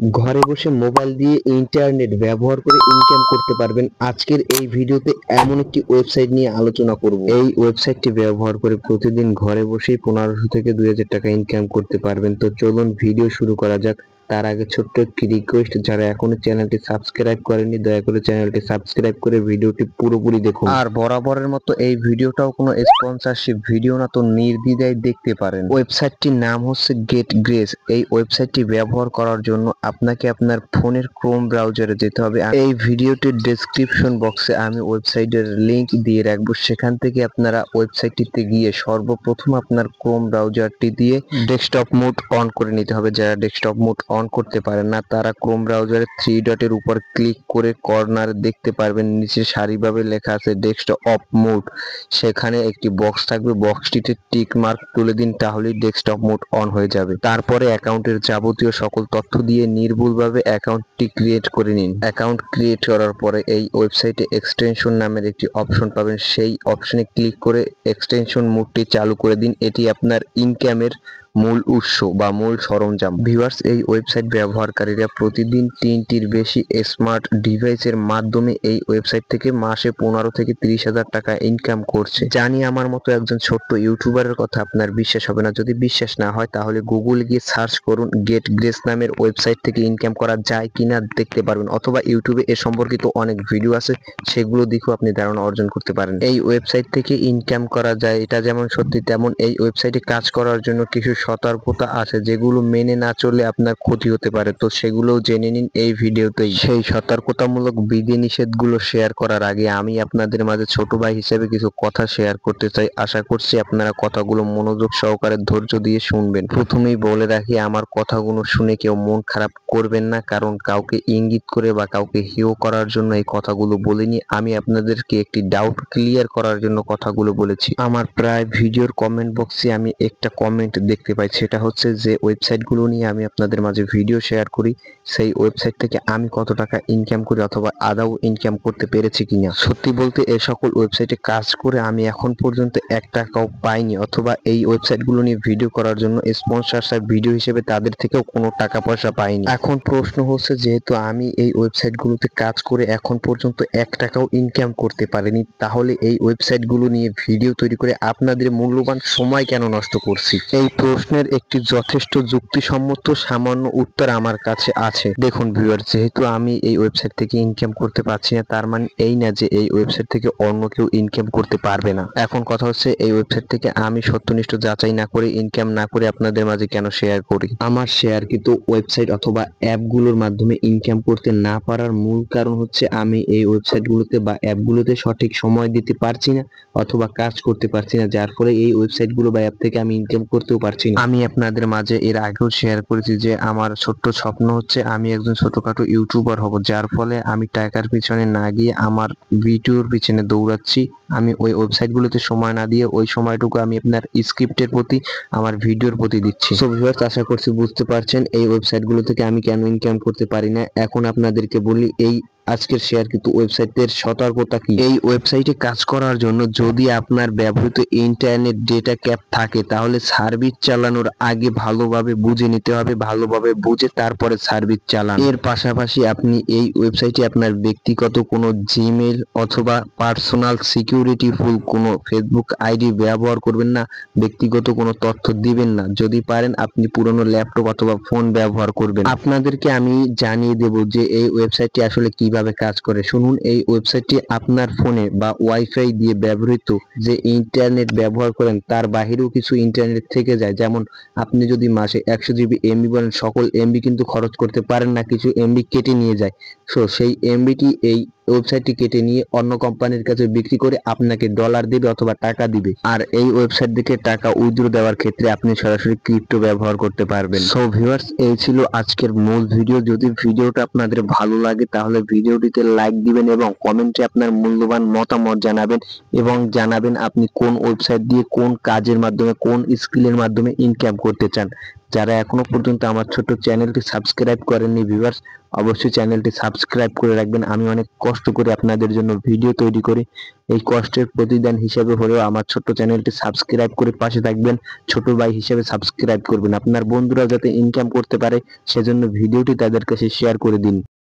ঘরে বসে মোবাইল দিয়ে ইন্টারনেট ব্যবহার করে ইনকাম করতে পারবেন। আজকের এই ভিডিওতে এমন একটি ওয়েবসাইট নিয়ে আলোচনা করব। এই ওয়েবসাইটটি ব্যবহার করে প্রতিদিন ঘরে বসেই 1500 থেকে 2000 টাকা ইনকাম করতে পারবেন। তো চলুন ভিডিও শুরু করা যাক। তার আগে ছোট্ট একটি রিকোয়েস্ট, যারা এখনো চ্যানেলটি সাবস্ক্রাইব করেননি দয়া করে চ্যানেলটি সাবস্ক্রাইব করে ভিডিওটি পুরোপুরি দেখুন। আর বরাবরের মতো এই ভিডিওটাও কোনো স্পন্সরশিপ ভিডিও না, তো নির্দ্বিধায় দেখতে পারেন। ওয়েবসাইটটির নাম হচ্ছে গেট গ্রেস। এই ওয়েবসাইটটি ব্যবহার করার জন্য আপনাকে আপনার ফোনের ক্রোম ব্রাউজারে যেতে হবে। এই ভিডিওটির ডেসক্রিপশন বক্সে আমি ওয়েবসাইটের লিংক দিয়ে রাখবো, সেখান থেকে আপনারা ওয়েবসাইটটিতে গিয়ে সর্বপ্রথম আপনার ক্রোম ব্রাউজারটি দিয়ে ডেস্কটপ মোড অন করে নিতে হবে। যারা ডেস্কটপ মোড অন করতে পারেন না তারা ক্রোম ব্রাউজারে 3 ডটের উপর ক্লিক করে কর্নারে দেখতে পারবেন নিচে সারিভাবে লেখা আছে ডেস্কটপ মোড। সেখানে একটি বক্স থাকবে, বক্সটিতে টিক মার্ক তুলে দিন, তাহলেই ডেস্কটপ মোড অন হয়ে যাবে। তারপরে অ্যাকাউন্টের যাবতীয় সকল তথ্য দিয়ে নির্ভুলভাবে অ্যাকাউন্টটি ক্রিয়েট করে নিন। অ্যাকাউন্ট ক্রিয়েট করার পরে এই ওয়েবসাইটে এক্সটেনশন নামের একটি অপশন পাবেন, সেই অপশনে ক্লিক করে এক্সটেনশন মোডটি চালু করে দিন। এটি আপনার ইনকামের মূল উৎস বা মূল সরঞ্জাম। ভিউয়ার্স, এই ওয়েবসাইট ব্যবহারকারীরা প্রতিদিন 3টির বেশি স্মার্ট ডিভাইসের মাধ্যমে এই ওয়েবসাইট থেকে মাসে 15 থেকে 30,000 টাকা ইনকাম করছে। জানি আমার মতো একজন ছোট্ট ইউটিউবারের কথা আপনার বিশ্বাস হবে না। যদি বিশ্বাস না হয় তাহলে গুগল গিয়ে সার্চ করুন, গেট গ্রেস নামের ওয়েবসাইট থেকে ইনকাম করা যায় কিনা দেখতে পারবেন, অথবা ইউটিউবে এ সম্পর্কিত অনেক ভিডিও আছে, সেগুলো দেখেও আপনি ধারণা অর্জন করতে পারেন। এই ওয়েবসাইট থেকে ইনকাম করা যায়, এটা যেমন সত্যি তেমন এই ওয়েবসাইটে কাজ করার জন্য কিছু সতর্কতা আছে, যেগুলো মেনে না চললে আপনার ক্ষতি হতে পারে। তো সেগুলোও জেনে নিন এই ভিডিওতেই। সেই সতর্কতামূলক বিধিনিষেধগুলো শেয়ার করার আগে আমি আপনাদের মাঝে ছোট ভাই হিসেবে কিছু কথা শেয়ার করতে চাই। আশা করছি আপনারা কথাগুলো মনোযোগ সহকারে ধৈর্য দিয়ে শুনবেন। প্রথমেই বলে রাখি, আমার কথাগুলো শুনে কেউ মন খারাপ করবেন না, কারণ কাউকে ইঙ্গিত করে বা কাউকে হেয় করার জন্য এই কথাগুলো বলিনি। আমি আপনাদেরকে একটি ডাউট ক্লিয়ার করার জন্য কথাগুলো বলেছি। আমার প্রায় ভিডিওর কমেন্ট বক্সে আমি একটা কমেন্ট দেখতে পাই, সেটা হচ্ছে যে ওয়েবসাইটগুলো নিয়ে আমি আপনাদের মাঝে ভিডিও শেয়ার করি, সেই ওয়েবসাইট থেকে আমি কত টাকা ইনকাম করি অথবা আদৌ ইনকাম করতে পেরেছি কিনা। সত্যি বলতে এই সকল ওয়েবসাইটে কাজ করে আমি এখন পর্যন্ত 1 টাকাও পাইনি, অথবা এই ওয়েবসাইটগুলো নিয়ে ভিডিও করার জন্য স্পন্সরশিপ ভিডিও হিসেবে তাদের থেকেও কোনো টাকা পয়সা পাইনি। এখন প্রশ্ন হচ্ছে, যেহেতু আমি এই ওয়েবসাইটগুলোতে কাজ করে এখন পর্যন্ত 1 টাকাও ইনকাম করতে পারিনি, তাহলে এই ওয়েবসাইটগুলো নিয়ে ভিডিও তৈরি করে আপনাদের মূল্যবান সময় কেন নষ্ট করছি? এই প্রশ্নের একটি যথেষ্ট যুক্তিসম্মত সামান্য উত্তর আমার কাছে আছে। দেখুন ভিউয়ার, যেহেতু আমি এই ওয়েবসাইট থেকে ইনকাম করতে পারছি না, তার মানে এই না যে এই ওয়েবসাইট থেকে অন্য কেউ ইনকাম করতে পারবে না। এখন কথা হচ্ছে, এই ওয়েবসাইট থেকে আমি সত্যনিষ্ঠ যাচাই না করে ইনকাম না করে আপনাদের মাঝে কেন শেয়ার করি? আমার শেয়ার কিন্তু ওয়েবসাইট অথবা অ্যাপগুলোর মাধ্যমে ইনকাম করতে না পারার মূল কারণ হচ্ছে আমি এই ওয়েবসাইটগুলোতে বা অ্যাপগুলোতে সঠিক সময় দিতে পারছি না অথবা কাজ করতে পারছি না, যার ফলে এই ওয়েবসাইটগুলো বা অ্যাপ থেকে আমি ইনকাম করতেও পারছি না। আমি আপনাদের মাঝে এর আগেও শেয়ার করেছি যে আমার ছোট্ট স্বপ্ন হচ্ছে আমি একজন ছোটখাটো ইউটিউবার হব, যার ফলে আমি টাকার পিছনে না গিয়ে আমার ভিডিওর পিছনে দৌড়াচ্ছি। আমি ওই ওয়েবসাইটগুলোতে সময় না দিয়ে ওই সময়টুকু আমি আপনার স্ক্রিপ্টের প্রতি, আমার ভিডিওর প্রতি দিচ্ছি। সো ভিউয়ার্স, আশা করছি বুঝতে পারছেন এই ওয়েবসাইটগুলো থেকে আমি কেন ইনকাম করতে পারি না। এখন আপনাদেরকে বলি, এই আজকের শেয়ার কিন্তু ওয়েবসাইটের সতর্কতা কি। এই ওয়েবসাইটে কাজ করার জন্য যদি আপনার ব্যবহৃত ইন্টারনেট ডেটা ক্যাপ থাকে, তাহলে সার্ভিস চালানোর আগে ভালোভাবে বুঝে নিতে হবে, ভালোভাবে বুঝে তারপরে সার্ভিস চালান। এর পাশাপাশি আপনি এই ওয়েবসাইটে আপনার ব্যক্তিগত কোনো জিমেল অথবা পার্সোনাল সিকিউরিটি ফুল কোনো ফেসবুক আইডি ব্যবহার করবেন না, ব্যক্তিগত কোনো তথ্য দিবেন না। যদি পারেন আপনি পুরনো ল্যাপটপ অথবা ফোন ব্যবহার করবেন। আপনাদেরকে আমি জানিয়ে দেব যে এই ওয়েবসাইটটি আসলে কিভাবে কাজ করে। শুনুন, এই ওয়েবসাইটটি আপনার ফোনে বা ওয়াইফাই দিয়ে ব্যবহৃত যে ইন্টারনেট ব্যবহার করেন তার বাহিরেও কিছু ইন্টারনেট থেকে যায়। যেমন আপনি যদি মাসে 100 জিবি এমবি বলেন, সকল এমবি কিন্তু খরচ করতে পারেন না, কিছু এমবি কেটে নিয়ে যায়। সো সেই এমবিটি এই ওয়েবসাইটটি কেটে নিয়ে অন্য কোম্পানির কাছে বিক্রি করে আপনাকে ডলার দিবে অথবা টাকা দিবে। আর এই ওয়েবসাইট থেকে টাকা উইথড্র দেওয়ার ক্ষেত্রে আপনি সরাসরি ক্রিপ্টো ব্যবহার করতে পারবেন। সো ভিউয়ার্স, এই ছিল আজকের মূল ভিডিও। যদি ভিডিওটা আপনাদের ভালো লাগে তাহলে ভিডিওটিতে লাইক দিবেন এবং কমেন্টে আপনার মূল্যবান মতামত জানাবেন, এবং জানাবেন আপনি কোন ওয়েবসাইট দিয়ে কোন কাজের মাধ্যমে কোন স্কিলের মাধ্যমে ইনকাম করতে চান। যারা এখনো পর্যন্ত আমার ছোট্ট চ্যানেলটি সাবস্ক্রাইব করেননি ভিউয়ার্স, অবশ্যই চ্যানেলটি সাবস্ক্রাইব করে রাখবেন। আমি অনেক কষ্ট করে আপনাদের জন্য ভিডিও তৈরি করি, এই কষ্টের প্রতিদান হিসেবে হলেও আমার ছোট্ট চ্যানেলটি সাবস্ক্রাইব করে পাশে থাকবেন। ছোট ভাই হিসেবে সাবস্ক্রাইব করবেন। আপনার বন্ধুরা যাতে ইনকাম করতে পারে সেজন্য ভিডিওটি তাদের কাছে শেয়ার করে দিন।